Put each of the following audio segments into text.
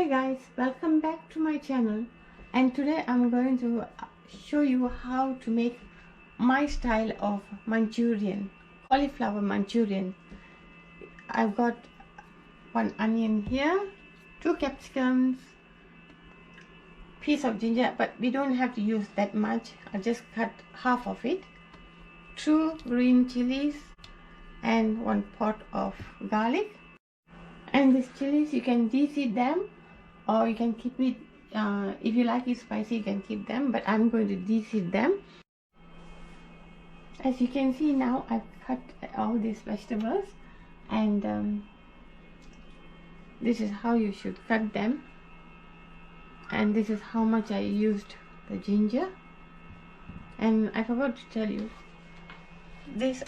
Hi guys, welcome back to my channel, and today I'm going to show you how to make my style of Manchurian, cauliflower Manchurian. I've got one onion here, 2 capsicums, piece of ginger, but we don't have to use that much. I just cut half of it, 2 green chilies and 1 pot of garlic. And these chilies, you can de-seed them or you can keep it. If you like it spicy, you can keep them, but I'm going to de-seed them. As you can see now, I've cut all these vegetables, and this is how you should cut them, and this is how much I used the ginger. And I forgot to tell you, this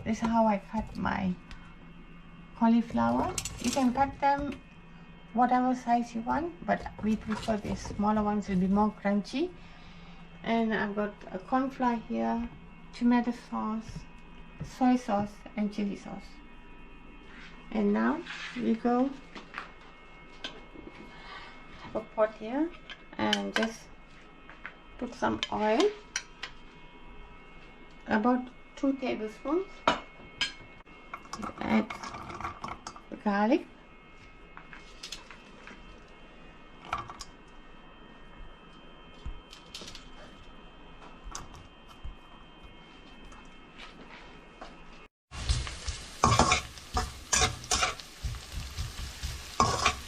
is how I cut my cauliflower. You can cut them whatever size you want, but we prefer these smaller ones, will be more crunchy. And I've got a corn flour here, tomato sauce, soy sauce and chili sauce. And now we go have a pot here and just put some oil, about 2 tablespoons. Add garlic,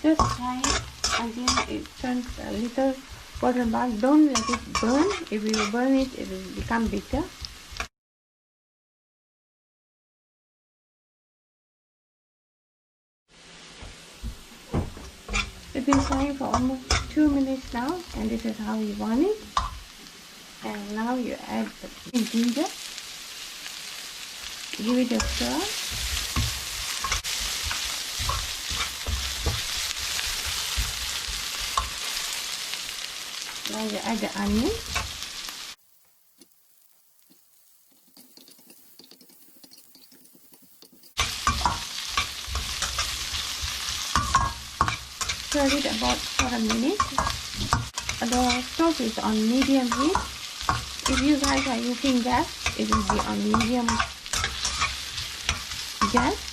just fry it until it turns a little golden brown. Don't let it burn. If you burn it, it will become bitter. It's been frying for almost 2 minutes now, and this is how you want it. And now you add the ginger, give it a stir. Now you add the onion. Stir it about for a minute. The stove is on medium heat. If you guys are using gas, it will be on medium gas.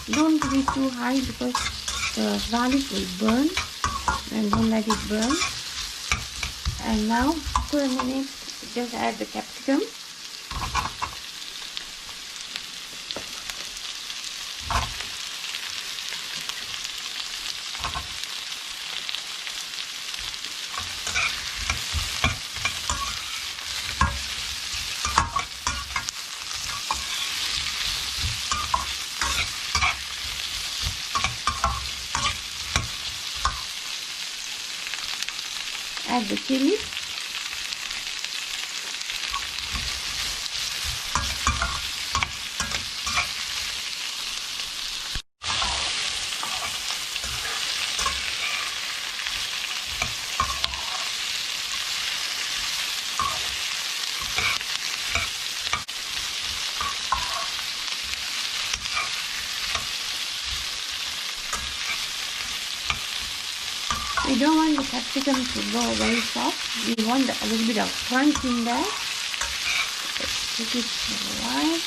Don't be too high because the garlic will burn, and don't let it burn. And now for a minute, just add the capsicum. Add the chili. We don't want the capsicum to go very soft. We want a little bit of crunch in there. Let's take it right.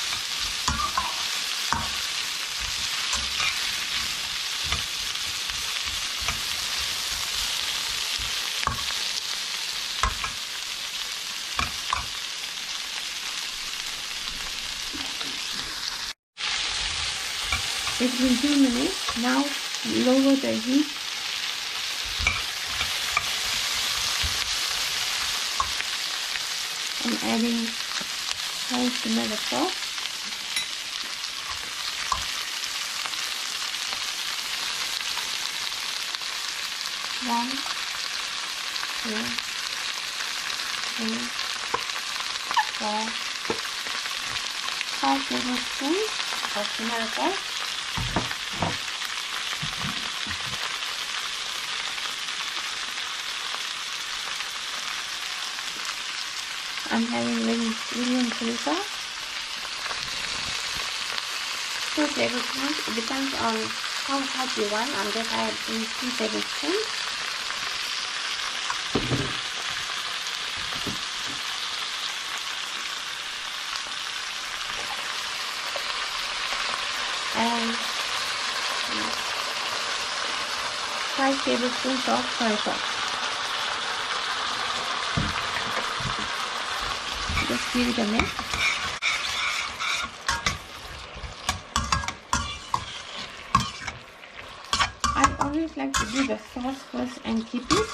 It's been 2 minutes. Now lower the heat. I'm adding fresh tomato sauce. One, 2, 3, 4, 5 tablespoons of tomato sauce. I'm having medium chili sauce. 2 tablespoons. It depends on how hot you want. I'm just adding 2 tablespoons. And 5 tablespoons of soy sauce. Just give it a mix. I always like to do the sauce first and keep it,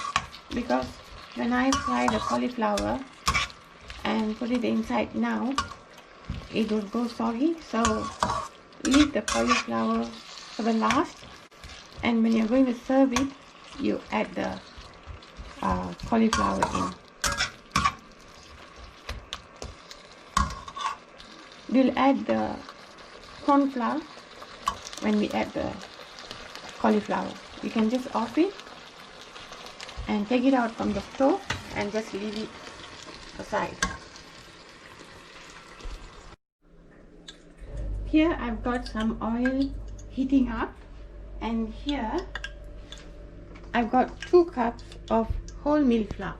because when I fry the cauliflower and put it inside now, it will go soggy. So leave the cauliflower for the last, and when you're going to serve it, you add the cauliflower in. We'll add the corn flour when we add the cauliflower. You can just off it and take it out from the stove and just leave it aside. Here I've got some oil heating up, and here I've got 2 cups of wholemeal flour.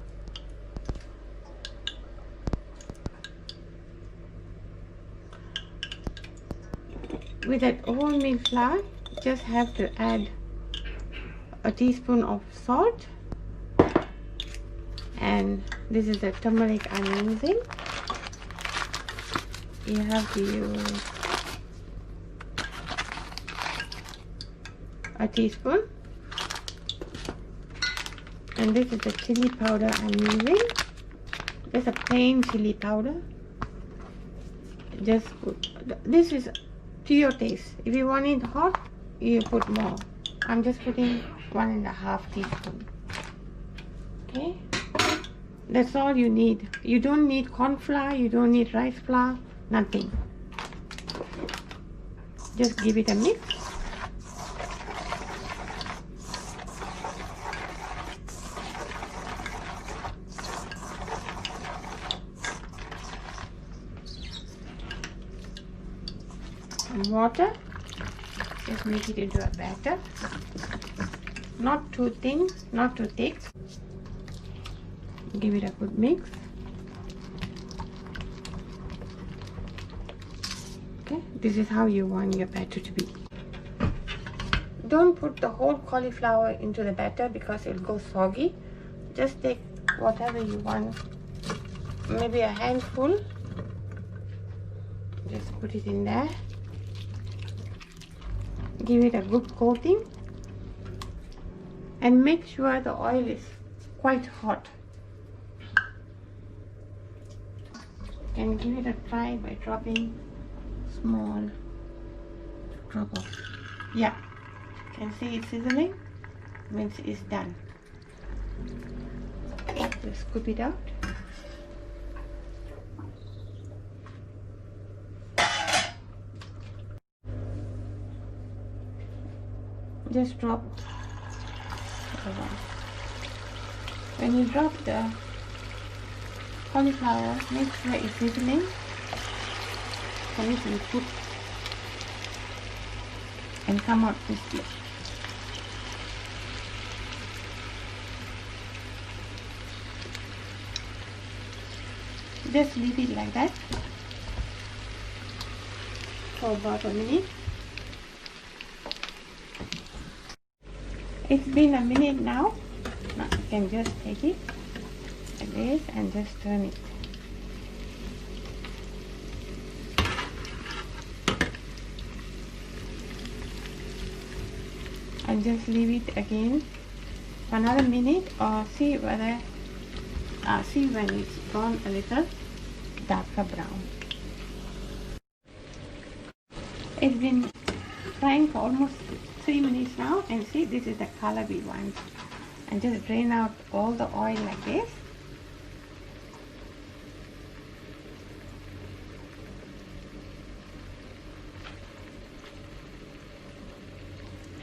With that wholemeal flour, just have to add a teaspoon of salt, and this is the turmeric I'm using. You have to use a teaspoon, and this is the chili powder I'm using. Just a plain chili powder. Just put, this is to your taste. If you want it hot, you put more. I'm just putting 1.5 teaspoon. Okay, that's all you need. You don't need corn flour, you don't need rice flour, nothing. Just give it a mix. Some water. Just make it into a batter. Not too thin, not too thick. Give it a good mix. Okay, this is how you want your batter to be. Don't put the whole cauliflower into the batter because it will go soggy. Just take whatever you want, maybe a handful. Just put it in there. Give it a good coating, and make sure the oil is quite hot. And give it a try by dropping small drop of, yeah, can see it sizzling. Means it's done. Just scoop it out. Just drop. When you drop the cauliflower, make sure it's sizzling for it to cook and come out crispy. Just leave it like that for about a minute. It's been a minute now. Now you can just take it like this and just turn it. And just leave it again for another minute, or see whether see when it's gone a little darker brown. It's been frying for almost 3 minutes now, and see, this is the color we want. And just drain out all the oil like this.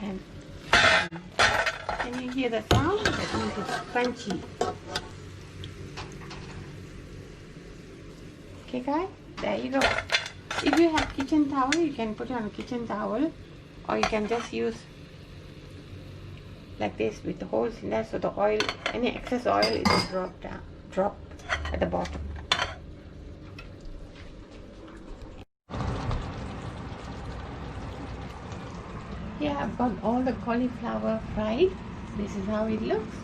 And can you hear the sound? That means it's crunchy. Okay guys, there you go. If you have kitchen towel, you can put it on a kitchen towel, or you can just use like this with the holes in there, so the oil, any excess oil, it will drop at the bottom. Here I've got all the cauliflower fried. This is how it looks.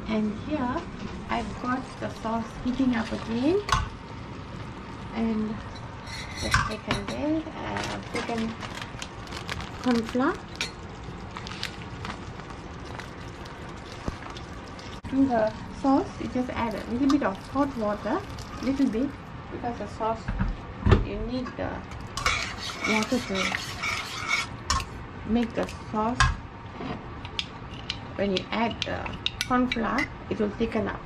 And here I've got the sauce heating up again. And just taken this, I've taken corn flour. To the sauce, you just add a little bit of hot water, little bit, because the sauce, you need the water to make the sauce. When you add the corn flour, it will thicken up.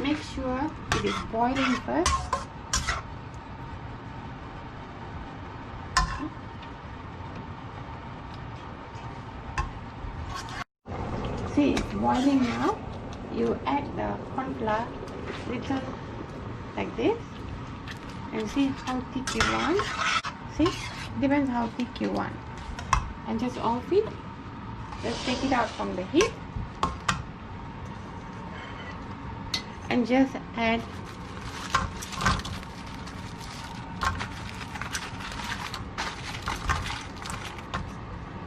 Make sure it is boiling first. See, it's boiling now. You add the corn flour little like this, and see how thick you want. See, depends how thick you want. And just off it. Just take it out from the heat and just add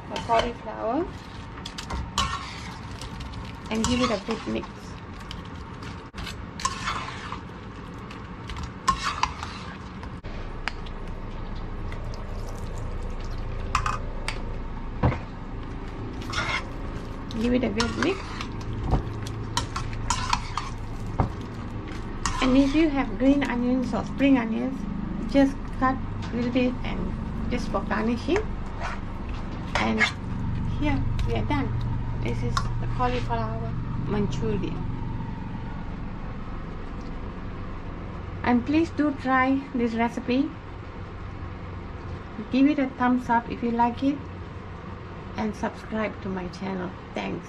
the cauliflower and give it a good mix. Give it a good mix. And if you have green onions or spring onions, just cut a little bit and just for garnishing. And here we are done. This is the cauliflower Manchurian. And please do try this recipe. Give it a thumbs up if you like it, and subscribe to my channel. Thanks.